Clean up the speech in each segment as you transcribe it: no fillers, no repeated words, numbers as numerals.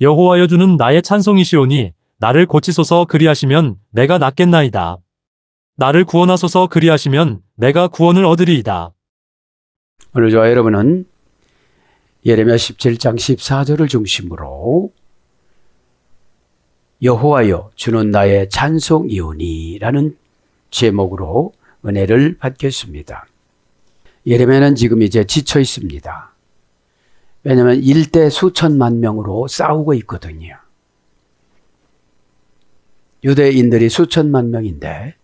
여호와여 주는 나의 찬송이시오니 나를 고치소서 그리하시면 내가 낫겠나이다. 나를 구원하소서 그리하시면 내가 구원을 얻으리이다. 오늘 저와 여러분은 예레미야 17장 14절을 중심으로 여호와여 주는 나의 찬송이오니라는 제목으로 은혜를 받겠습니다. 예레미야는 지금 이제 지쳐 있습니다. 왜냐하면 일대 수천만 명으로 싸우고 있거든요. 유대인들이 수천만 명인데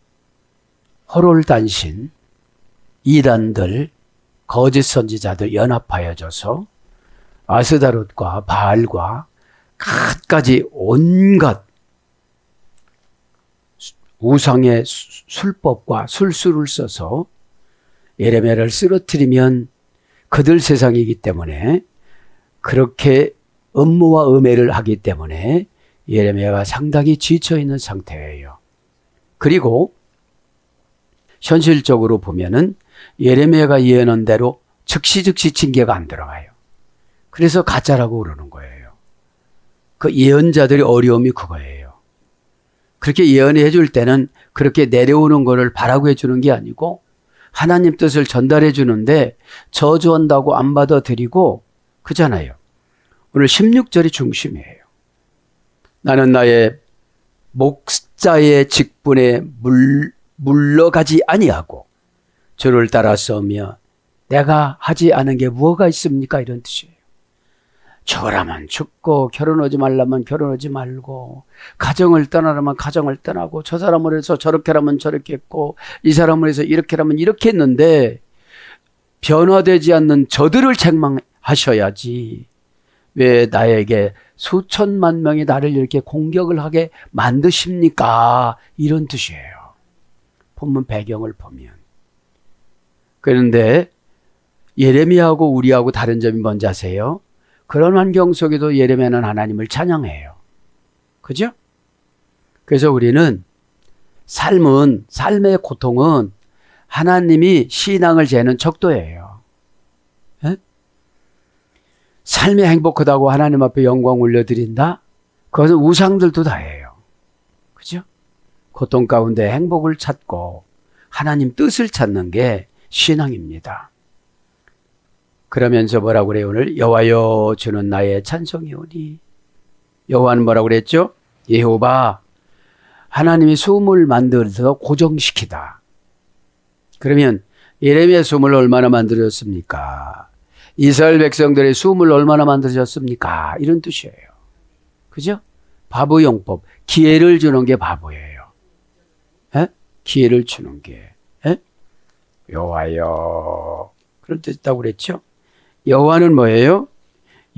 허롤단신, 이단들, 거짓 선지자들 연합하여져서 아스다롯과 바알과 갖가지 온갖 우상의 술법과 술수를 써서 예레미야를 쓰러뜨리면 그들 세상이기 때문에 그렇게 음모와 음해를 하기 때문에 예레미야가 상당히 지쳐있는 상태예요. 그리고 현실적으로 보면은 예레미야가 예언한 대로 즉시 징계가 안 들어가요. 그래서 가짜라고 그러는 거예요. 그 예언자들의 어려움이 그거예요. 그렇게 예언해 줄 때는 그렇게 내려오는 거를 바라고 해주는 게 아니고 하나님 뜻을 전달해 주는데 저주한다고 안 받아들이고 그잖아요. 오늘 16절이 중심이에요. 나는 나의 목자의 직분에 물러가지 아니하고 주를 따라 싸우며 내가 하지 않은 게 뭐가 있습니까? 이런 뜻이에요. 죽으라면 죽고 결혼하지 말라면 결혼하지 말고 가정을 떠나라면 가정을 떠나고 저 사람을 해서 저렇게 하면 저렇게 했고 이 사람을 해서 이렇게 하면 이렇게 했는데 변화되지 않는 저들을 책망하셔야지 왜 나에게 수천만 명이 나를 이렇게 공격을 하게 만드십니까? 이런 뜻이에요. 본문 배경을 보면. 그런데 예레미야하고 우리하고 다른 점이 뭔지 아세요? 그런 환경 속에도 예레미야는 하나님을 찬양해요. 그죠? 그래서 우리는 삶의 고통은 하나님이 신앙을 재는 척도예요. 에? 삶이 행복하다고 하나님 앞에 영광 올려드린다? 그것은 우상들도 다예요. 그죠? 고통 가운데 행복을 찾고 하나님 뜻을 찾는 게 신앙입니다. 그러면서 뭐라고 그래요? 오늘 여호와여 주는 나의 찬송이오니. 여호와는 뭐라고 그랬죠? 여호와 하나님이 숨을 만들어서 고정시키다. 그러면 예레미야 숨을 얼마나 만들었습니까? 이스라엘 백성들의 숨을 얼마나 만드셨습니까? 이런 뜻이에요. 그죠? 바보용법. 기회를 주는 게 바보예요. 에? 기회를 주는 게. 에? 여호와여. 그런 뜻 있다고 그랬죠? 여호와는 뭐예요?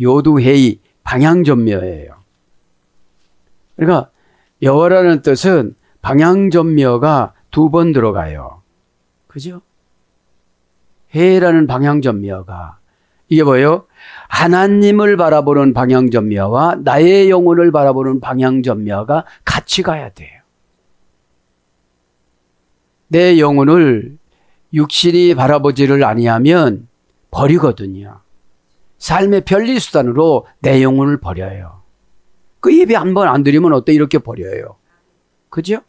요두회의 방향전묘예요. 그러니까 여호와라는 뜻은 방향전묘가 2번 들어가요. 그죠? 해라는 방향전묘가 이게 뭐예요? 하나님을 바라보는 방향전묘와 나의 영혼을 바라보는 방향전묘가 같이 가야 돼요. 내 영혼을 육신이 바라보지를 아니하면 버리거든요. 삶의 편리수단으로 내 영혼을 버려요. 그 예배 한 번 안 드리면 어때? 이렇게 버려요. 그죠?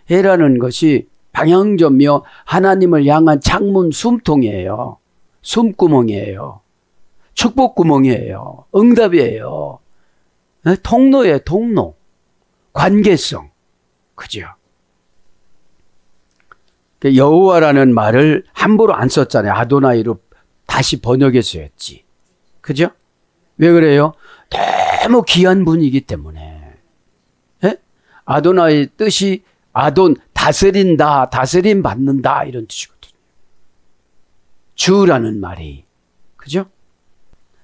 해라는 것이 방향전묘 하나님을 향한 창문 숨통이에요. 숨구멍이에요. 축복구멍이에요. 응답이에요. 통로예요. 통로. 관계성. 그죠? 여호와라는 말을 함부로 안 썼잖아요. 아도나이로 다시 번역해서 했지. 그죠? 왜 그래요? 너무 귀한 분이기 때문에. 에? 아도나이 뜻이 아돈, 다스린다, 다스림 받는다 이런 뜻이거든요. 주라는 말이. 그죠?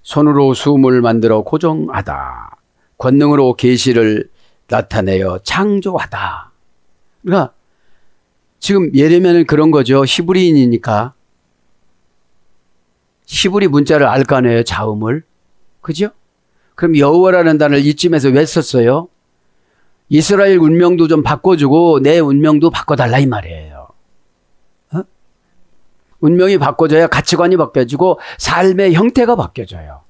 손으로 숨을 만들어 고정하다. 권능으로 계시를 나타내어 창조하다. 그러니까 지금 예레미야는 그런 거죠. 히브리인이니까. 히브리 문자를 알 거 아니에요. 자음을. 그죠? 그럼 여호와라는 단어를 이쯤에서 왜 썼어요? 이스라엘 운명도 좀 바꿔주고 내 운명도 바꿔달라 이 말이에요. 어? 운명이 바꿔져야 가치관이 바뀌어지고 삶의 형태가 바뀌어져요.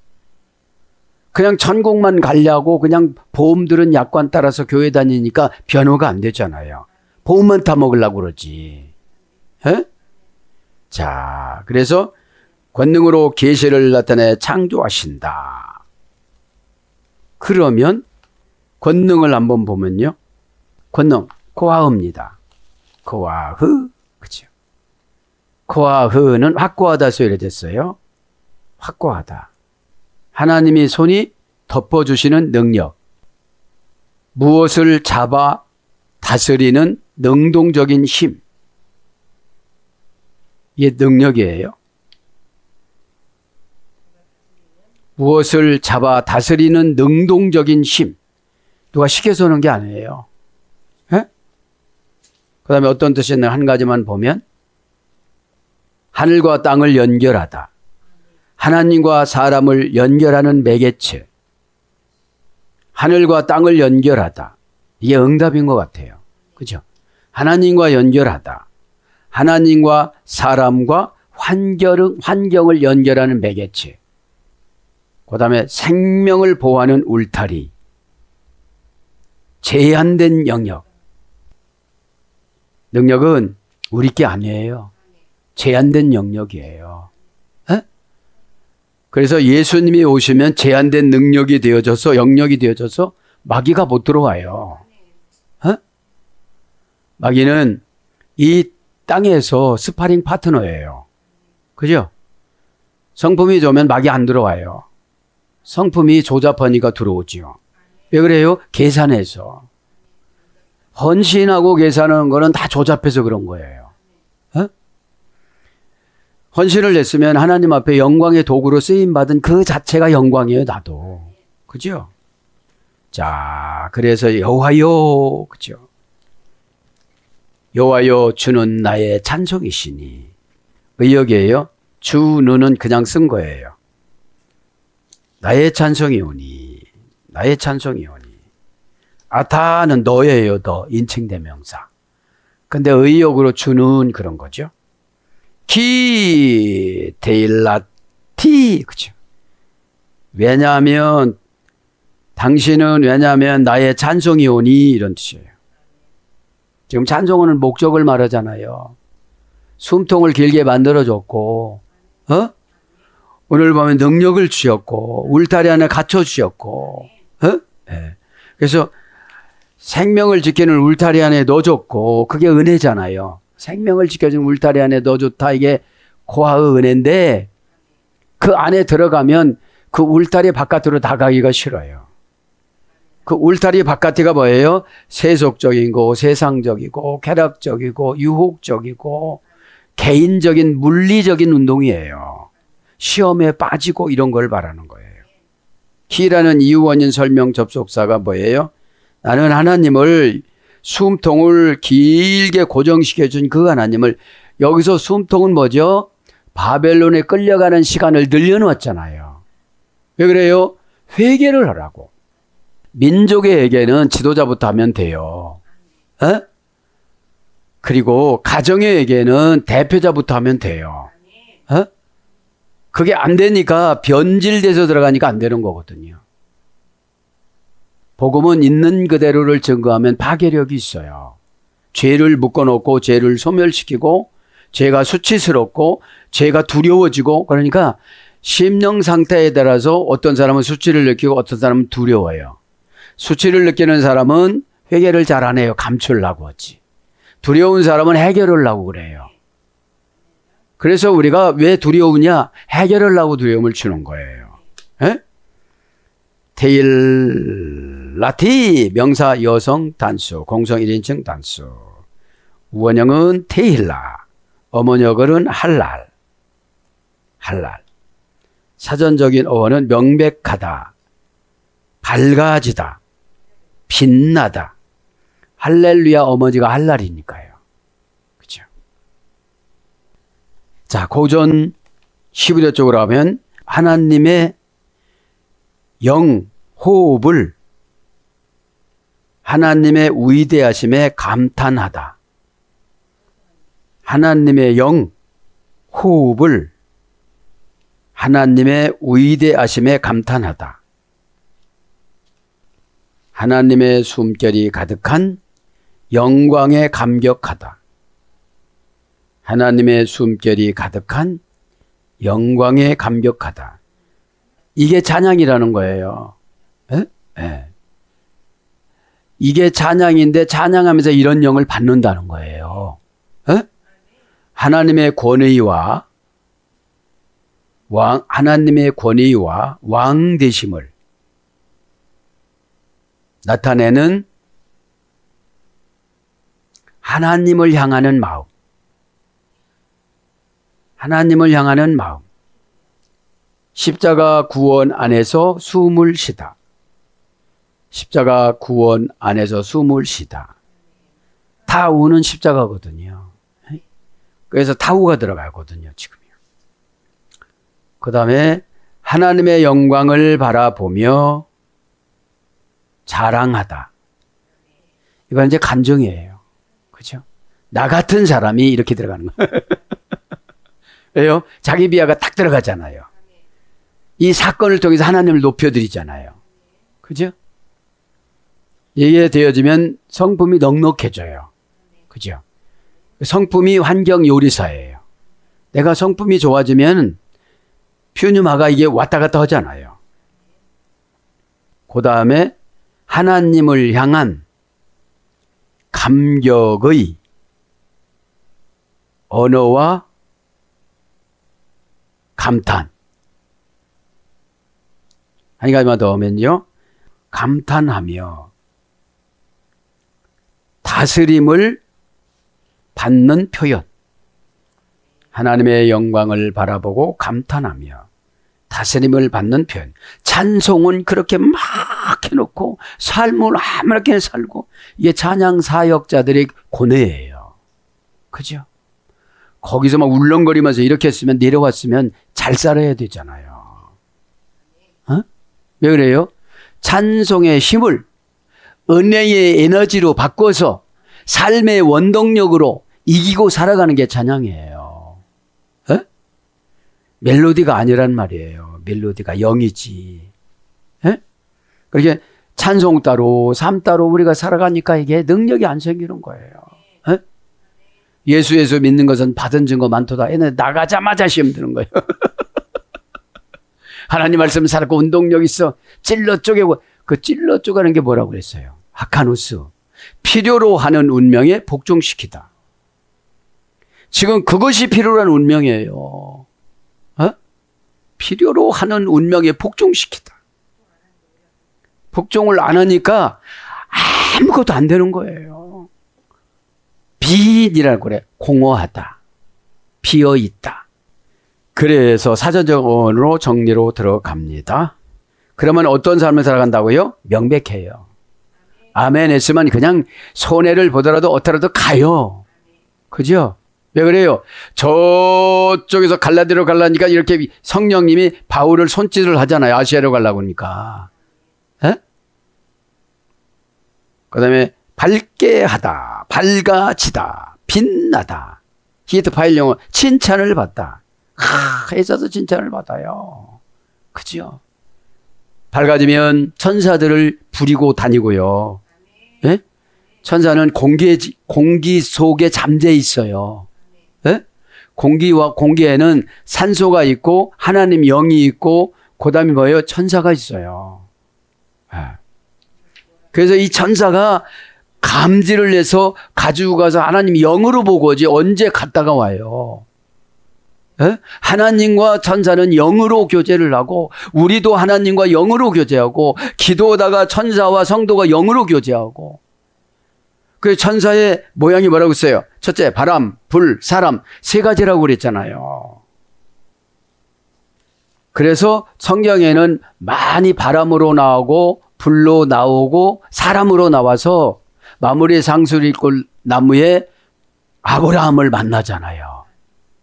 그냥 천국만 가려고 그냥 보험 들은 약관 따라서 교회 다니니까 변호가 안 되잖아요. 보험만 타먹으려고 그러지. 에? 자, 그래서 권능으로 계시를 나타내 창조하신다. 그러면 권능을 한번 보면요. 권능, 코와 흐입니다. 코와 흐, 그죠? 코와 흐는 확고하다 소리가 됐어요. 확고하다. 하나님이 손이 덮어주시는 능력. 무엇을 잡아 다스리는 능동적인 힘. 이게 능력이에요. 무엇을 잡아 다스리는 능동적인 힘. 누가 시켜서 오는 게 아니에요. 그 다음에 어떤 뜻이 있나 한 가지만 보면 하늘과 땅을 연결하다. 하나님과 사람을 연결하는 매개체. 하늘과 땅을 연결하다. 이게 응답인 것 같아요. 그죠? 하나님과 연결하다. 하나님과 사람과 환경을 연결하는 매개체. 그 다음에 생명을 보호하는 울타리. 제한된 영역. 능력은 우리 게 아니에요. 제한된 영역이에요. 에? 그래서 예수님이 오시면 제한된 능력이 되어져서 영역이 되어져서 마귀가 못 들어와요. 에? 마귀는 이 땅에서 스파링 파트너예요. 그죠? 성품이 좋으면 마귀 안 들어와요. 성품이 조잡하니까 들어오지요. 왜 그래요? 계산해서. 헌신하고 계산하는 거는 다 조잡해서 그런 거예요. 어? 헌신을 냈으면 하나님 앞에 영광의 도구로 쓰임받은 그 자체가 영광이에요, 나도. 그죠? 자, 그래서 여호와여, 그죠? 여호와여, 주는 나의 찬송이시니. 의역이에요. 주는 그냥 쓴 거예요. 나의 찬송이오니. 나의 찬송이오니. 아타는 너예요, 너. 인칭대명사. 근데 의역으로 주는 그런 거죠. 키, 데일라티. 그죠? 왜냐하면, 당신은 왜냐하면 나의 찬송이오니. 이런 뜻이에요. 지금 찬송은 목적을 말하잖아요. 숨통을 길게 만들어줬고, 오늘 보면 능력을 주셨고, 울타리 안에 갇혀주셨고, 네. 그래서 생명을 지키는 울타리 안에 넣어줬고, 그게 은혜잖아요. 생명을 지켜주는 울타리 안에 넣어줬다. 이게 고아의 은혜인데, 그 안에 들어가면 그 울타리 바깥으로 나가기가 싫어요. 그 울타리 바깥이가 뭐예요? 세속적이고, 세상적이고, 쾌락적이고, 유혹적이고, 개인적인, 물리적인 운동이에요. 시험에 빠지고 이런 걸 말하는 거예요. 키라는 이유 원인 설명 접속사가 뭐예요? 나는 하나님을 숨통을 길게 고정시켜준 그 하나님을, 여기서 숨통은 뭐죠? 바벨론에 끌려가는 시간을 늘려놓았잖아요. 왜 그래요? 회개를 하라고. 민족에게는 지도자부터 하면 돼요. 에? 그리고 가정에게는 대표자부터 하면 돼요. 에? 그게 안 되니까 변질돼서 들어가니까 안 되는 거거든요. 복음은 있는 그대로를 증거하면 파괴력이 있어요. 죄를 묶어놓고 죄를 소멸시키고 죄가 수치스럽고 죄가 두려워지고, 그러니까 심령 상태에 따라서 어떤 사람은 수치를 느끼고 어떤 사람은 두려워요. 수치를 느끼는 사람은 회개를 잘 안 해요. 감추려고 하지. 두려운 사람은 해결하려고 그래요. 그래서 우리가 왜 두려우냐? 해결하려고 두려움을 주는 거예요. 에? 테일라티, 명사 여성 단수, 공성 1인칭 단수. 우원형은 테일라, 어머니어글은 할랄. 할랄. 사전적인 어원은 명백하다, 밝아지다, 빛나다. 할렐루야 어머니가 할랄이니까요. 그렇죠? 자, 고전 11회 쪽으로 하면 하나님의 영, 호흡을 하나님의 위대하심에 감탄하다. 하나님의 영, 호흡을 하나님의 위대하심에 감탄하다. 하나님의 숨결이 가득한 영광에 감격하다. 하나님의 숨결이 가득한 영광에 감격하다. 이게 찬양이라는 거예요. 에? 에. 이게 찬양인데 찬양하면서 이런 영을 받는다는 거예요. 에? 하나님의 권위와 하나님의 권위와 왕 되심을 나타내는 하나님을 향하는 마음. 하나님을 향하는 마음. 십자가 구원 안에서 숨을 쉬다. 십자가 구원 안에서 숨을 쉬다. 타우는 십자가거든요. 그래서 타우가 들어가거든요, 지금요. 그 다음에 하나님의 영광을 바라보며 자랑하다. 이건 이제 간증이에요. 그죠? 나 같은 사람이 이렇게 들어가는 거예요. 왜요? 자기 비하가 딱 들어가잖아요. 이 사건을 통해서 하나님을 높여드리잖아요. 그죠? 이게 되어지면 성품이 넉넉해져요. 그죠? 성품이 환경 요리사예요. 내가 성품이 좋아지면 퓨뉴마가 이게 왔다 갔다 하잖아요. 그 다음에 하나님을 향한 감격의 언어와 감탄. 한 가지만 더 하면요. 감탄하며 다스림을 받는 표현. 하나님의 영광을 바라보고 감탄하며 다스림을 받는 표현. 찬송은 그렇게 막 해놓고 삶을 아무렇게 살고 이게 찬양 사역자들의 고뇌예요. 그죠? 거기서 막 울렁거리면서 이렇게 했으면 내려왔으면 잘 살아야 되잖아요. 어? 왜 그래요? 찬송의 힘을 은혜의 에너지로 바꿔서 삶의 원동력으로 이기고 살아가는 게 찬양이에요. 에? 멜로디가 아니란 말이에요. 멜로디가 영이지. 에? 그렇게 찬송 따로 삶 따로 우리가 살아가니까 이게 능력이 안 생기는 거예요. 에? 예수 믿는 것은 받은 증거 많도다. 얘는 나가자마자 시험 드는 거예요. 하나님 말씀 살고 운동력 있어. 찔러 쪼개고. 그 찔러 쪼개는 게 뭐라고 그랬어요? 아카누스. 필요로 하는 운명에 복종시키다. 지금 그것이 필요한 운명이에요. 어? 필요로 하는 운명에 복종시키다. 복종을 안 하니까 아무것도 안 되는 거예요. 빈이라고 그래. 공허하다. 비어있다. 그래서 사전적으로 정리로 들어갑니다. 그러면 어떤 삶을 살아간다고요? 명백해요. 아멘 했으면 그냥 손해를 보더라도 어떠라도 가요. 그죠? 왜 그래요? 저쪽에서 갈라디아로 가려니까 이렇게 성령님이 바울을 손짓을 하잖아요. 아시아로 가려고 하니까. 그 다음에 밝게 하다, 밝아지다, 빛나다. 히트 파일 용어, 칭찬을 받다. 회사도 칭찬을 받아요. 그죠? 밝아지면 천사들을 부리고 다니고요. 예? 천사는 공기 속에 잠재 있어요. 예? 공기에는 산소가 있고 하나님 영이 있고 그 다음에 뭐예요? 천사가 있어요. 예. 그래서 이 천사가 감지를 해서 가지고 가서 하나님 영으로 보고 오지 언제 갔다가 와요. 에? 하나님과 천사는 영으로 교제를 하고 우리도 하나님과 영으로 교제하고 기도하다가 천사와 성도가 영으로 교제하고 그 천사의 모양이 뭐라고 했어요? 첫째 바람, 불, 사람 세 가지라고 그랬잖아요. 그래서 성경에는 많이 바람으로 나오고 불로 나오고 사람으로 나와서 마무리 상수리꼴 나무에 아브라함을 만나잖아요.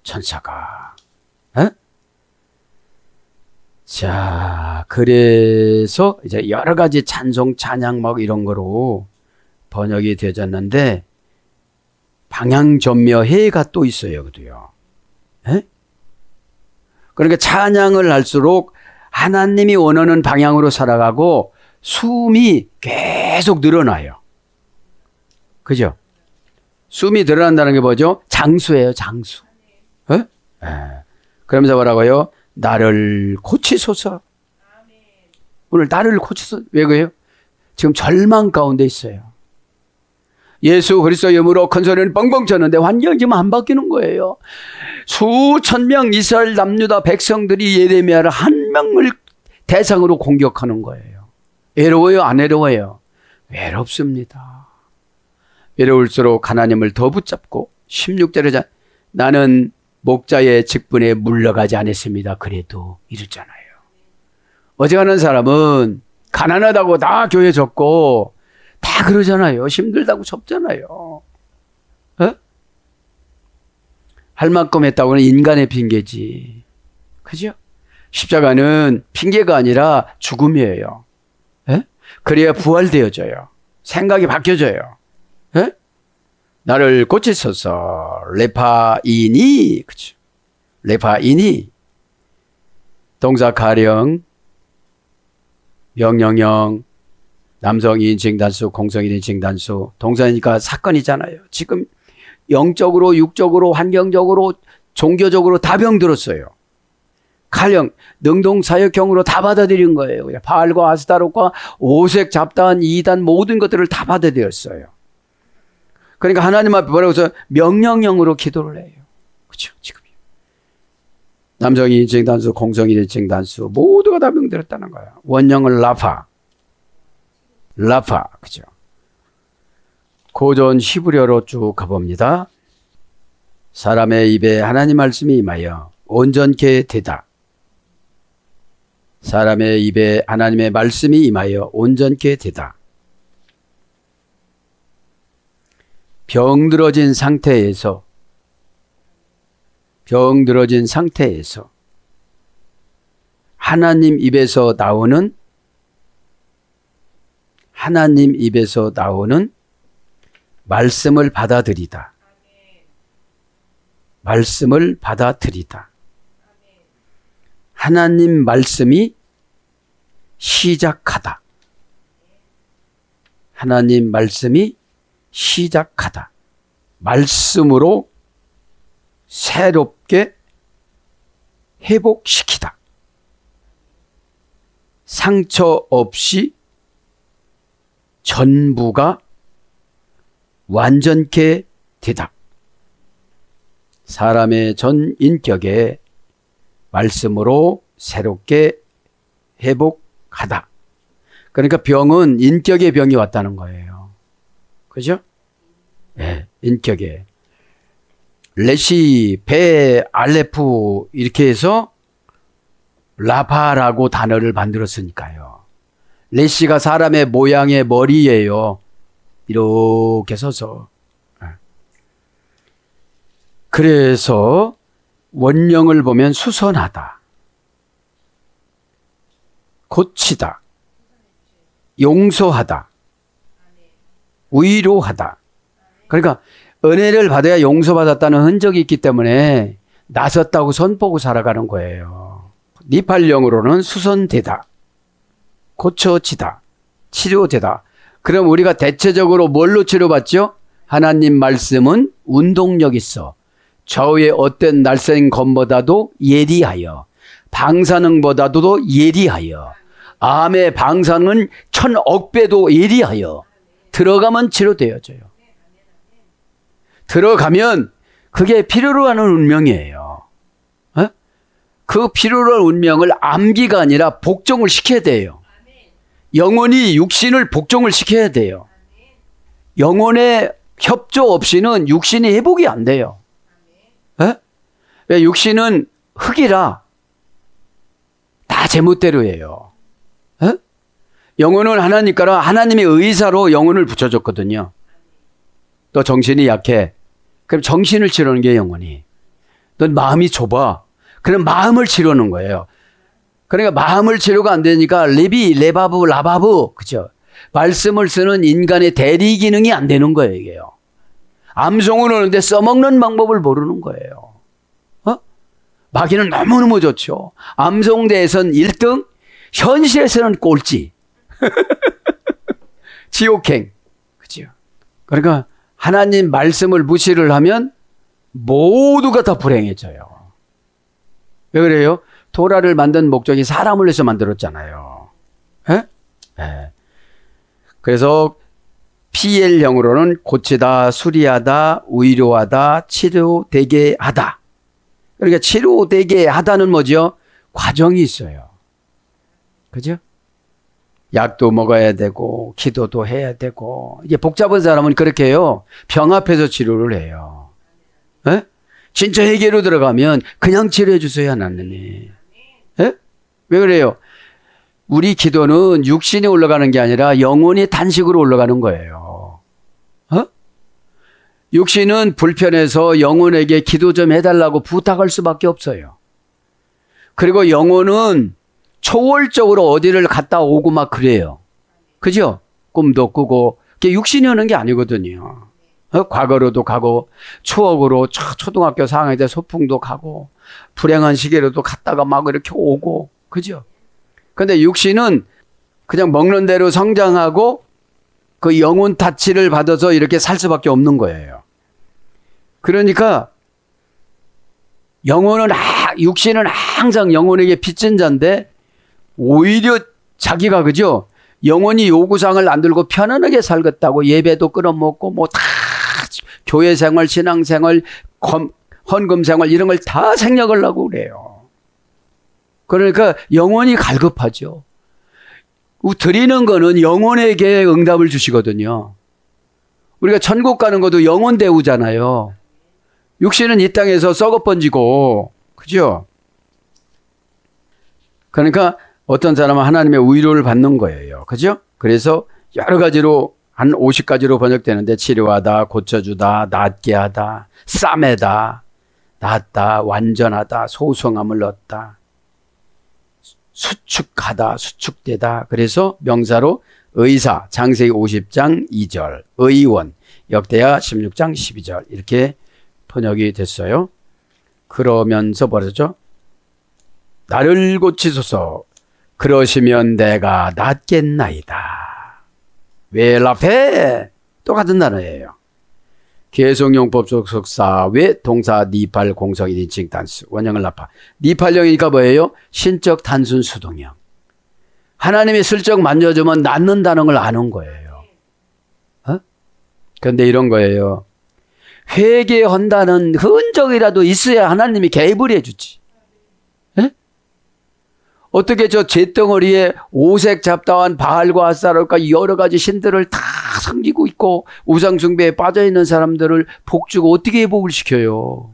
천사가. 에? 자, 그래서 이제 여러 가지 찬송, 찬양 막 이런 거로 번역이 되어졌는데 방향전묘해가 또 있어요. 그도요. 에? 그러니까 찬양을 할수록 하나님이 원하는 방향으로 살아가고 숨이 계속 늘어나요. 그죠? 숨이 늘어난다는 게 뭐죠? 장수예요, 장수. 예? 예. 그러면서 뭐라고요? 나를 고치소서. 오늘 나를 고치소서. 왜 그래요? 지금 절망 가운데 있어요. 예수 그리스도 이름으로 큰 소리는 뻥뻥 쳤는데 환경이 지금 안 바뀌는 거예요. 수천 명 이스라엘 남유다 백성들이 예레미야를 한 명을 대상으로 공격하는 거예요. 외로워요? 안 외로워요? 외롭습니다. 외로울수록 하나님을 더 붙잡고 16절에 나는 목자의 직분에 물러가지 않았습니다. 그래도 이랬잖아요. 어지간한 사람은 가난하다고 다 교회 졌고 다 그러잖아요. 힘들다고 접잖아요. 어? 할 만큼 했다고는 인간의 핑계지. 그죠? 십자가는 핑계가 아니라 죽음이에요. 에? 그래야 부활되어져요. 생각이 바뀌어져요. 에? 나를 고치소서. 레파이니. 그죠? 레파이니. 동사 가령, 명령형, 남성 2인칭 단수, 공성 1인칭 단수. 동사니까 사건이잖아요. 지금 영적으로, 육적으로, 환경적으로, 종교적으로 다 병들었어요. 가령, 능동사역형으로 다 받아들인 거예요. 바알과 아스타롯과 오색, 잡다한, 이단 모든 것들을 다 받아들였어요. 그러니까 하나님 앞에 뭐라고 해서 명령형으로 기도를 해요. 그렇죠? 지금 남성 2인칭 단수, 공성 1인칭 단수 모두가 다 병들었다는 거예요. 원형은 라파, 그죠? 고전 히브리어로 쭉 가봅니다. 사람의 입에 하나님 말씀이 임하여 온전케 되다. 사람의 입에 하나님의 말씀이 임하여 온전케 되다. 병들어진 상태에서 하나님 입에서 나오는 말씀을 받아들이다. 말씀을 받아들이다. 하나님 말씀이 시작하다. 하나님 말씀이 시작하다. 말씀으로 새롭게 회복시키다. 상처 없이 전부가 완전케 되다. 사람의 전 인격에 말씀으로 새롭게 회복하다. 그러니까 병은 인격의 병이 왔다는 거예요. 그죠? 네, 인격에. 레시, 베, 알레프 이렇게 해서 라파라고 단어를 만들었으니까요. 레시가 사람의 모양의 머리예요. 이렇게 서서. 그래서 원령을 보면 수선하다, 고치다, 용서하다, 위로하다. 그러니까 은혜를 받아야 용서받았다는 흔적이 있기 때문에 나섰다고 손보고 살아가는 거예요. 니팔령으로는 수선되다, 고쳐지다, 치료되다. 그럼 우리가 대체적으로 뭘로 치료받죠? 하나님 말씀은 운동력 있어. 좌우의 어떤 날쌘 검보다도 예리하여, 방사능보다도 예리하여, 암의 방사능은 1000억 배도 예리하여 들어가면 치료되어져요. 들어가면 그게 필요로 하는 운명이에요. 어? 그 필요로 하는 운명을 암기가 아니라 복종을 시켜야 돼요. 영혼이 육신을 복종을 시켜야 돼요. 영혼의 협조 없이는 육신이 회복이 안 돼요. 에? 왜? 육신은 흙이라 다 제멋대로예요. 에? 영혼은 하나님께라 하나님의 의사로 영혼을 붙여줬거든요. 또 정신이 약해. 그럼 정신을 치료하는 게 영혼이. 넌 마음이 좁아. 그럼 마음을 치료하는 거예요. 그러니까 마음을 치료가 안 되니까 레바브, 라바브, 그죠? 말씀을 쓰는 인간의 대리 기능이 안 되는 거예요, 이게요. 암송을 하는데 써먹는 방법을 모르는 거예요. 어? 마귀는 너무너무 좋죠. 암송대에선 1등, 현실에서는 꼴찌. 지옥행. 그죠? 그러니까 하나님 말씀을 무시를 하면 모두가 다 불행해져요. 왜 그래요? 토라를 만든 목적이 사람을 위해서 만들었잖아요. 예? 예. 그래서 PL형으로는 고치다, 수리하다, 위로하다, 치료되게 하다. 그러니까 치료되게 하다는 뭐죠? 과정이 있어요. 그죠? 약도 먹어야 되고 기도도 해야 되고. 이게 복잡한 사람은 그렇게 해요. 병 앞에서 치료를 해요. 예? 진짜 해계로 들어가면 그냥 치료해 주세요, 하나님이. 예? 왜 그래요? 우리 기도는 육신이 올라가는 게 아니라 영혼이 단식으로 올라가는 거예요. 어? 육신은 불편해서 영혼에게 기도 좀 해달라고 부탁할 수밖에 없어요. 그리고 영혼은 초월적으로 어디를 갔다 오고 막 그래요. 그죠? 꿈도 꾸고. 그게 육신이 오는 게 아니거든요. 과거로도 가고, 추억으로 초등학교 4학년 때 소풍도 가고, 불행한 시기로도 갔다가 막 이렇게 오고. 그죠? 근데 육신은 그냥 먹는 대로 성장하고, 그 영혼 타치를 받아서 이렇게 살 수밖에 없는 거예요. 그러니까, 육신은 항상 영혼에게 빚진 자인데, 오히려 자기가 그죠? 영혼이 요구사항을 안 들고 편안하게 살겠다고 예배도 끊어먹고 뭐 다 교회 생활, 신앙 생활, 헌금 생활 이런 걸 다 생략하려고 그래요. 그러니까 영혼이 갈급하죠. 드리는 거는 영혼에게 응답을 주시거든요. 우리가 천국 가는 것도 영혼 대우잖아요. 육신은 이 땅에서 썩어 번지고, 그죠? 그러니까 어떤 사람은 하나님의 위로를 받는 거예요. 그죠? 그래서 여러 가지로 한 50가지로 번역되는데 치료하다, 고쳐주다, 낫게 하다, 싸매다, 낫다, 완전하다, 소성함을 얻다, 수축하다, 수축되다. 그래서 명사로 의사, 창세기 50장 2절, 의원, 역대하 16장 12절 이렇게 번역이 됐어요. 그러면서 뭐라죠? 나를 고치소서 그러시면 내가 낫겠나이다. 왜 라페? 똑같은 단어예요. 계속용법 속사 왜 동사 니팔 공성 1인칭 단수 원형을 나파. 니팔형이니까 뭐예요? 신적 단순 수동형. 하나님이 슬쩍 만져주면 낫는다는 걸 아는 거예요. 그런데 이런 거예요. 회개한다는 흔적이라도 있어야 하나님이 개입을 해주지. 어떻게 저 잿덩어리에 오색 잡다한 바알과 아스타롯과 여러 가지 신들을 다 섬기고 있고 우상숭배에 빠져있는 사람들을 복주고 어떻게 회복을 시켜요?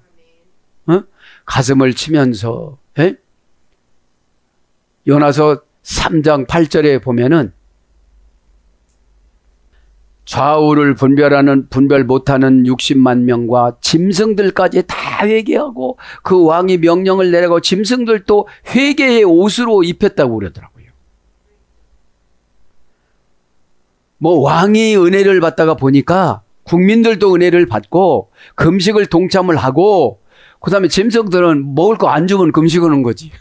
가슴을 치면서. 요나서 3장 8절에 보면은 좌우를 분별 못하는 60만 명과 짐승들까지 다 회개하고 그 왕이 명령을 내리고 짐승들도 회개의 옷으로 입혔다고 그러더라고요. 뭐 왕이 은혜를 받다가 보니까 국민들도 은혜를 받고 금식을 동참을 하고 그다음에 짐승들은 먹을 거 안 주면 금식하는 거지.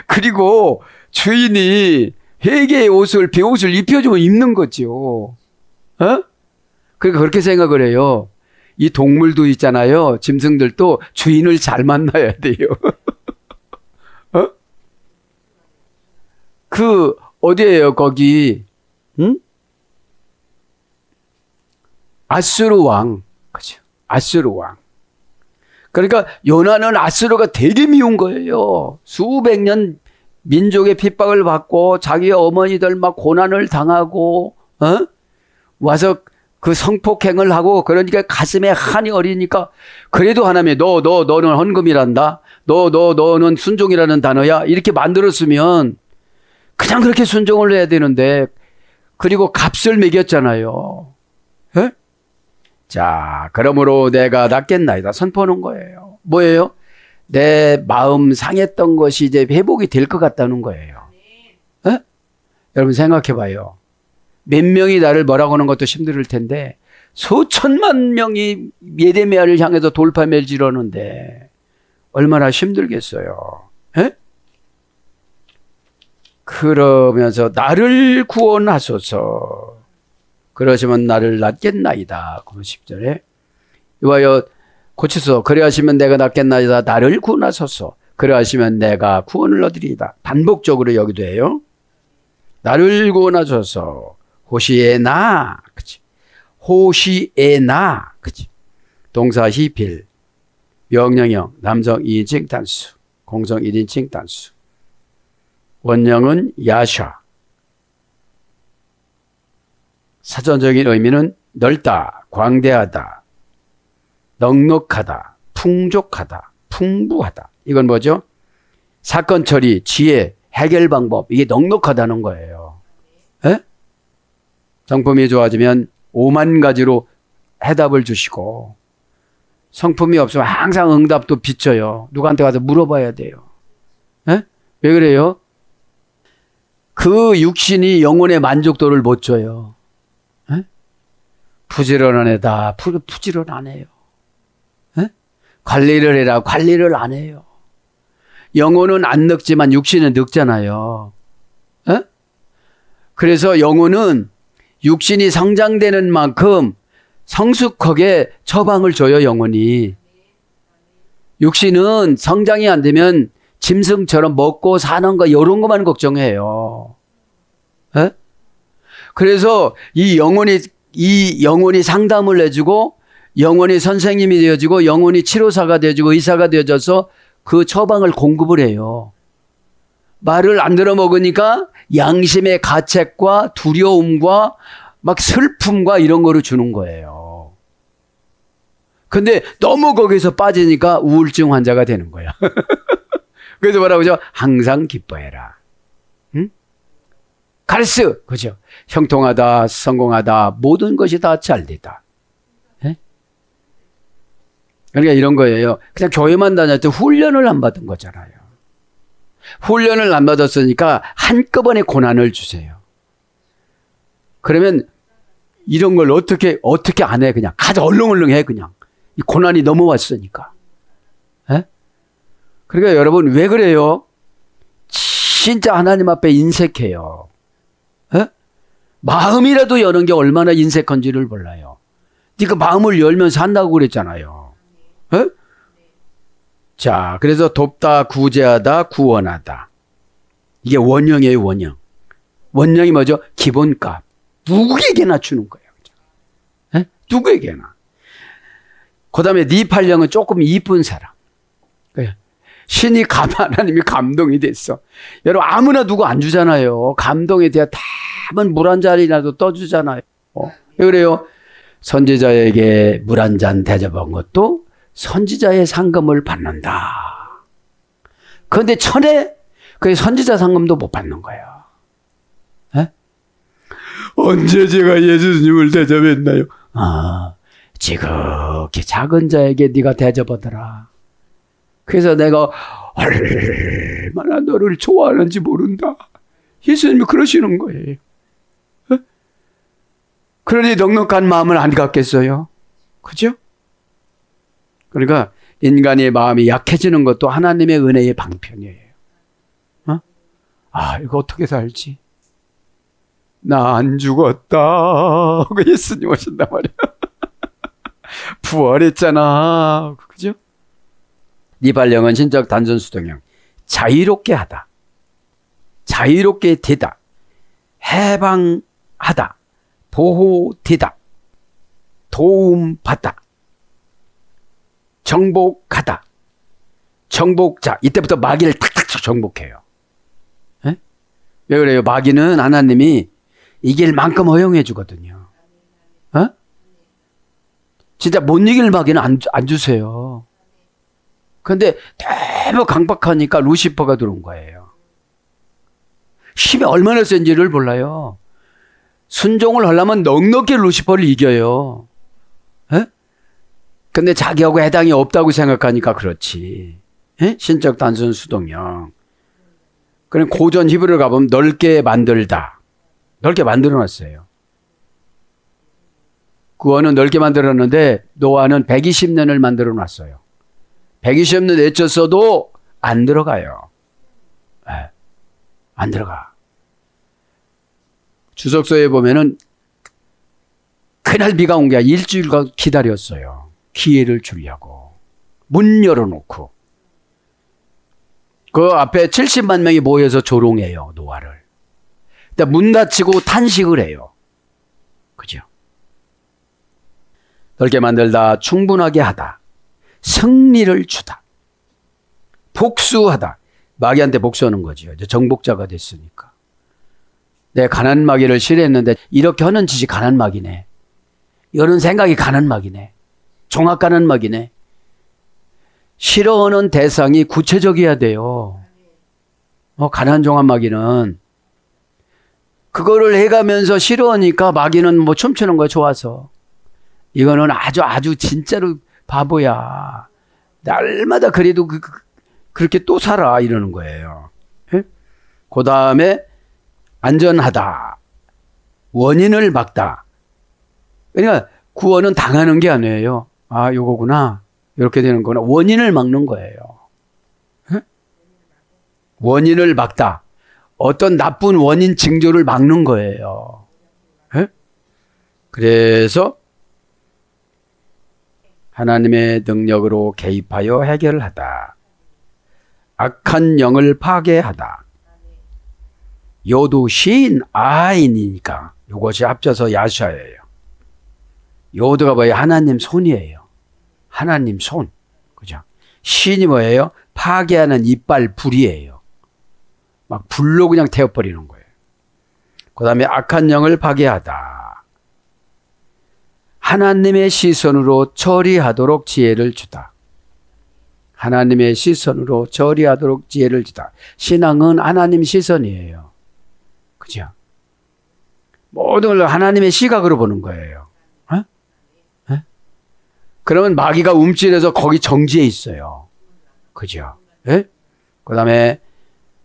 그리고 주인이 회개의 옷을, 베옷을 입혀주면 입는 거죠. 그러니까 그렇게 생각을 해요. 이 동물도 있잖아요. 짐승들도 주인을 잘 만나야 돼요. 어디예요, 거기? 아수르 왕. 그죠? 아수르 왕. 그러니까 요나는 아수르가 되게 미운 거예요. 수백 년 민족의 핍박을 받고 자기 어머니들 막 고난을 당하고 와서 그 성폭행을 하고 그러니까 가슴에 한이 어리니까 그래도 하나님이 너는 헌금이란다. 너는 순종이라는 단어야. 이렇게 만들었으면 그냥 그렇게 순종을 해야 되는데 그리고 값을 매겼잖아요. 자, 그러므로 내가 낫겠나이다 선포하는 거예요. 뭐예요? 내 마음 상했던 것이 이제 회복이 될 것 같다는 거예요. 여러분 생각해 봐요. 몇 명이 나를 뭐라고 하는 것도 힘들 텐데 수천만 명이 예레미야를 향해서 돌파매를 지르는데 얼마나 힘들겠어요. 그러면서 나를 구원하소서. 그러시면 나를 낫겠나이다. 10절에 이와여 고치소서. 그래하시면 내가 낫겠나이다. 나를 구원하소서. 그래하시면 내가 구원을 얻으리이다. 반복적으로 여기도 해요. 나를 구원하소서. 호시에나. 그치? 호시에나. 그치? 동사 히필. 명령형. 남성 2인칭 단수. 공성 1인칭 단수. 원형은 야샤. 사전적인 의미는 넓다, 광대하다, 넉넉하다, 풍족하다, 풍부하다. 이건 뭐죠? 사건 처리, 지혜, 해결 방법. 이게 넉넉하다는 거예요. 에? 성품이 좋아지면 5만 가지로 해답을 주시고, 성품이 없으면 항상 응답도 비쳐요. 누구한테 가서 물어봐야 돼요. 에? 왜 그래요? 그 육신이 영혼의 만족도를 못 줘요. 에? 부지런한 애다. 부지런하네요. 에? 관리를 해라. 관리를 안 해요. 영혼은 안 늙지만 육신은 늙잖아요. 에? 그래서 영혼은 육신이 성장되는 만큼 성숙하게 처방을 줘요, 영혼이. 육신은 성장이 안 되면 짐승처럼 먹고 사는 거, 이런 것만 걱정해요. 에? 그래서 이 영혼이 상담을 해주고, 영혼이 선생님이 되어지고, 영혼이 치료사가 되어지고, 의사가 되어져서 그 처방을 공급을 해요. 말을 안 들어먹으니까 양심의 가책과 두려움과 막 슬픔과 이런 거를 주는 거예요. 근데 너무 거기서 빠지니까 우울증 환자가 되는 거야. 그래서 뭐라고 하죠? 항상 기뻐해라. 응? 카르스, 그죠? 형통하다, 성공하다, 모든 것이 다 잘되다. 예? 그러니까 이런 거예요. 그냥 교회만 다녔을 때 훈련을 안 받은 거잖아요. 훈련을 안 받았으니까 한꺼번에 고난을 주세요. 그러면 이런 걸 어떻게 안 해? 그냥 가자, 얼렁얼렁 해, 그냥. 이 고난이 넘어왔으니까. 예? 그러니까 여러분, 왜 그래요? 진짜 하나님 앞에 인색해요. 에? 마음이라도 여는 게 얼마나 인색한지를 몰라요. 네가 마음을 열면서 한다고 그랬잖아요. 에? 자, 그래서 돕다, 구제하다, 구원하다. 이게 원형이에요, 원형. 원형이 뭐죠? 기본값. 누구에게나 주는 거예요. 에? 누구에게나. 그 다음에 니팔령은 조금 이쁜 사람. 신이 하나님이 감동이 됐어. 여러분, 아무나 누구 안 주잖아요. 감동에 대한 답은 물 한 잔이라도 떠주잖아요. 왜 그래요? 선지자에게 물 한 잔 대접한 것도 선지자의 상금을 받는다. 그런데 천에 그 선지자 상금도 못 받는 거예요. 에? 언제 제가 예수님을 대접했나요? 지극히 작은 자에게 네가 대접하더라. 그래서 내가 얼마나 너를 좋아하는지 모른다. 예수님이 그러시는 거예요. 에? 그러니 넉넉한 마음을 안 갖겠어요? 그죠? 그러니까 인간의 마음이 약해지는 것도 하나님의 은혜의 방편이에요. 이거 어떻게 살지? 나 안 죽었다. 예수님 오신단 말이야. 부활했잖아. 그죠? 니발령은 신적 단전 수동형. 자유롭게 하다. 자유롭게 되다. 해방하다. 보호되다. 도움받다. 정복하다. 정복자. 이때부터 마귀를 탁탁 정복해요. 에? 왜 그래요? 마귀는 하나님이 이길 만큼 허용해 주거든요. 어? 진짜 못 이길 마귀는 안 주세요. 근데 너무 강박하니까 루시퍼가 들어온 거예요. 힘이 얼마나 센지를 몰라요. 순종을 하려면 넉넉히 루시퍼를 이겨요. 에? 근데 자기하고 해당이 없다고 생각하니까 그렇지. 에? 신적 단순 수동형. 그럼 고전 히브리를 가보면 넓게 만들다. 넓게 만들어놨어요. 구원은 넓게 만들었는데 노아는 120년을 만들어놨어요. 120년 내쳤어도 안 들어가요. 안 들어가. 주석서에 보면은 그날 비가 온 게 아니라 일주일간 기다렸어요. 기회를 주려고. 문 열어놓고. 그 앞에 70만 명이 모여서 조롱해요. 노아를. 근데 문 닫히고 탄식을 해요. 그죠? 넓게 만들다, 충분하게 하다, 승리를 주다, 복수하다. 마귀한테 복수하는 거죠. 이제 정복자가 됐으니까. 내 가난 마귀를 싫어했는데 이렇게 하는 짓이 가난 마귀네. 이런 생각이 가난 마귀네. 종합 가난 마귀네. 싫어하는 대상이 구체적이어야 돼요. 가난 종합 마귀는 그거를 해가면서 싫어하니까 마귀는 뭐 춤추는 거야, 좋아서. 이거는 아주 진짜로 바보야. 날마다 그래도 그렇게 또 살아 이러는 거예요. 그 다음에 안전하다. 원인을 막다. 그러니까 구원은 당하는 게 아니에요. 아, 요거구나. 이렇게 되는 거나 원인을 막는 거예요. 원인을 막다. 어떤 나쁜 원인 징조를 막는 거예요. 그래서 하나님의 능력으로 개입하여 해결하다. 악한 영을 파괴하다. 요도 시인 아인이니까 이것이 합쳐서 야샤예요. 요도가 뭐예요? 하나님 손이에요. 하나님 손. 그죠? 시인이 뭐예요? 파괴하는 이빨 불이에요. 막 불로 그냥 태워버리는 거예요. 그 다음에 악한 영을 파괴하다. 하나님의 시선으로 처리하도록 지혜를 주다. 하나님의 시선으로 처리하도록 지혜를 주다. 신앙은 하나님 시선이에요. 그죠? 모든 걸 하나님의 시각으로 보는 거예요. 그러면 마귀가 움찔해서 거기 정지해 있어요. 그죠? 그 다음에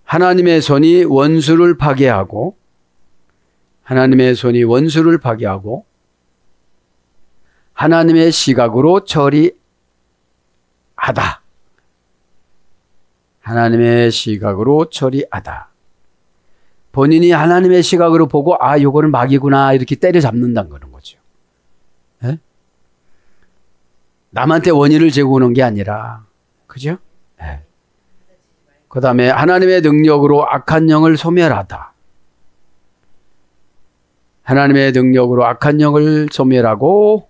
하나님의 손이 원수를 파괴하고, 하나님의 손이 원수를 파괴하고, 하나님의 시각으로 처리하다. 하나님의 시각으로 처리하다. 본인이 하나님의 시각으로 보고, 아, 요거는 마귀구나, 이렇게 때려잡는다는 거는 거죠. 남한테 원인을 제공하는 게 아니라, 그죠? 그 다음에 하나님의 능력으로 악한 영을 소멸하다. 하나님의 능력으로 악한 영을 소멸하고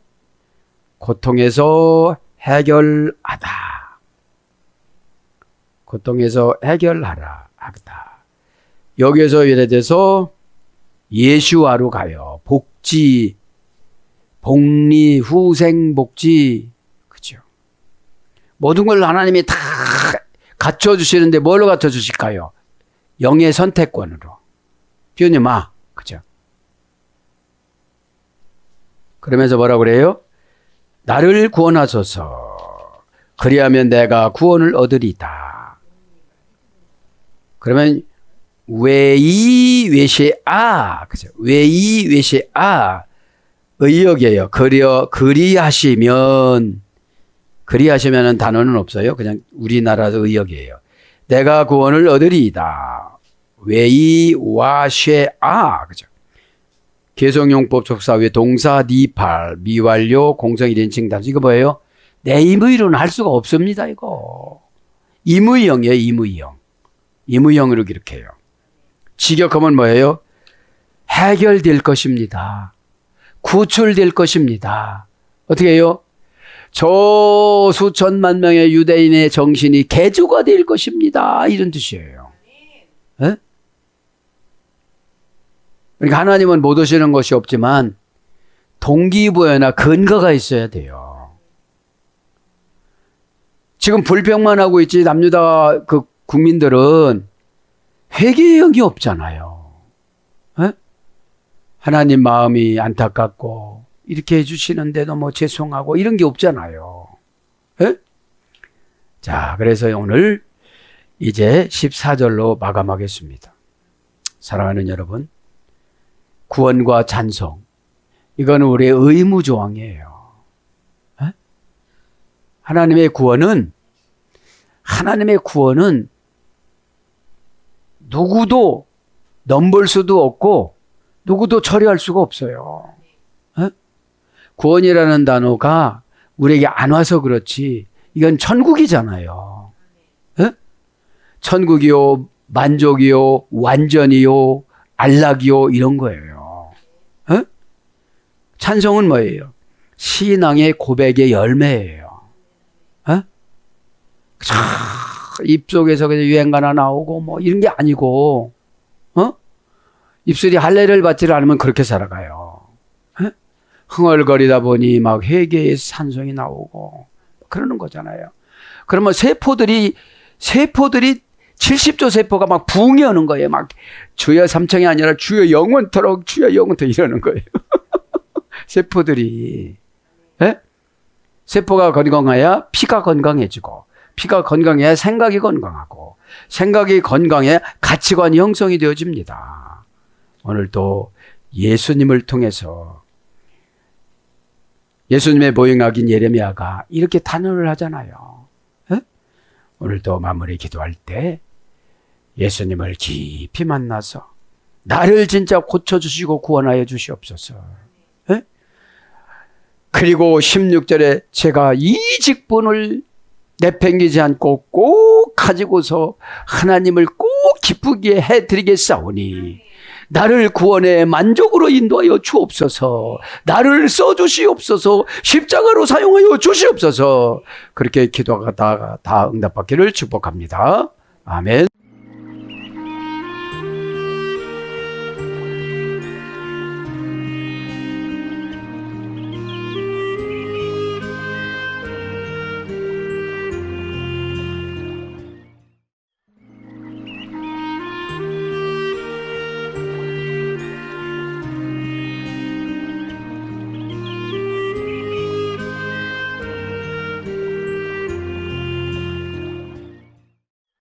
고통에서 해결하다. 고통에서 해결하라 하다. 여기에서 예래돼서 예수와로 가요. 복지, 복리, 후생, 복지. 그죠? 모든 걸 하나님이 다 갖춰주시는데 뭘로 갖춰주실까요? 영의 선택권으로. 비우님아. 그죠? 그러면서 뭐라 그래요? 나를 구원하소서. 그리하면 내가 구원을 얻으리다. 그러면 외이외시아. 그죠? 외이외시아. 의역이에요. 그리하시면은 단어는 없어요. 그냥 우리나라도 의역이에요. 내가 구원을 얻으리이다. 외이와쉐아. 그죠? 개성용법 족사회 동사 니팔 미완료 공성 1인칭 단수. 이거 뭐예요? 내 임의로는 할 수가 없습니다. 이거 임의형이에요. 임의형. 임의형으로 이렇게 해요. 직역하면 뭐예요? 해결될 것입니다. 구출될 것입니다. 어떻게 해요? 저 수천만 명의 유대인의 정신이 개조가 될 것입니다. 이런 뜻이에요. 네? 그러니까 하나님은 못 오시는 것이 없지만 동기부여나 근거가 있어야 돼요. 지금 불평만 하고 있지 남유다 그 국민들은 회개의 영이 없잖아요. 네? 하나님 마음이 안타깝고 이렇게 해주시는데도 뭐 죄송하고 이런 게 없잖아요. 에? 자, 그래서 오늘 이제 14절로 마감하겠습니다. 사랑하는 여러분, 구원과 찬송, 이거는 우리의 의무조항이에요. 에? 하나님의 구원은 누구도 넘볼 수도 없고 누구도 처리할 수가 없어요. 에? 구원이라는 단어가 우리에게 안 와서 그렇지 이건 천국이잖아요. 에? 천국이요, 만족이요, 완전이요, 안락이요 이런 거예요. 에? 찬송은 뭐예요? 신앙의 고백의 열매예요. 에? 입속에서 그냥 유행가나 나오고 뭐 이런 게 아니고 입술이 할례를 받지를 않으면 그렇게 살아가요. 에? 흥얼거리다 보니 막 회개의 찬송이 나오고 그러는 거잖아요. 그러면 세포들이 70조 세포가 막 붕이 오는 거예요. 막 주여 삼청이 아니라 주여 영원토록 주여 영원토록 이러는 거예요. 세포들이. 에? 세포가 건강해야 피가 건강해지고 피가 건강해야 생각이 건강하고 생각이 건강해야 가치관이 형성이 되어집니다. 오늘도 예수님을 통해서 예수님의 보행학인 예레미야가 이렇게 단언을 하잖아요. 에? 오늘도 마무리 기도할 때 예수님을 깊이 만나서 나를 진짜 고쳐주시고 구원하여 주시옵소서. 에? 그리고 16절에 제가 이 직분을 내팽개지 않고 꼭 가지고서 하나님을 꼭 기쁘게 해드리겠사오니 나를 구원의 만족으로 인도하여 주옵소서. 나를 써주시옵소서. 십자가로 사용하여 주시옵소서. 그렇게 기도하다가 다 응답받기를 축복합니다. 아멘.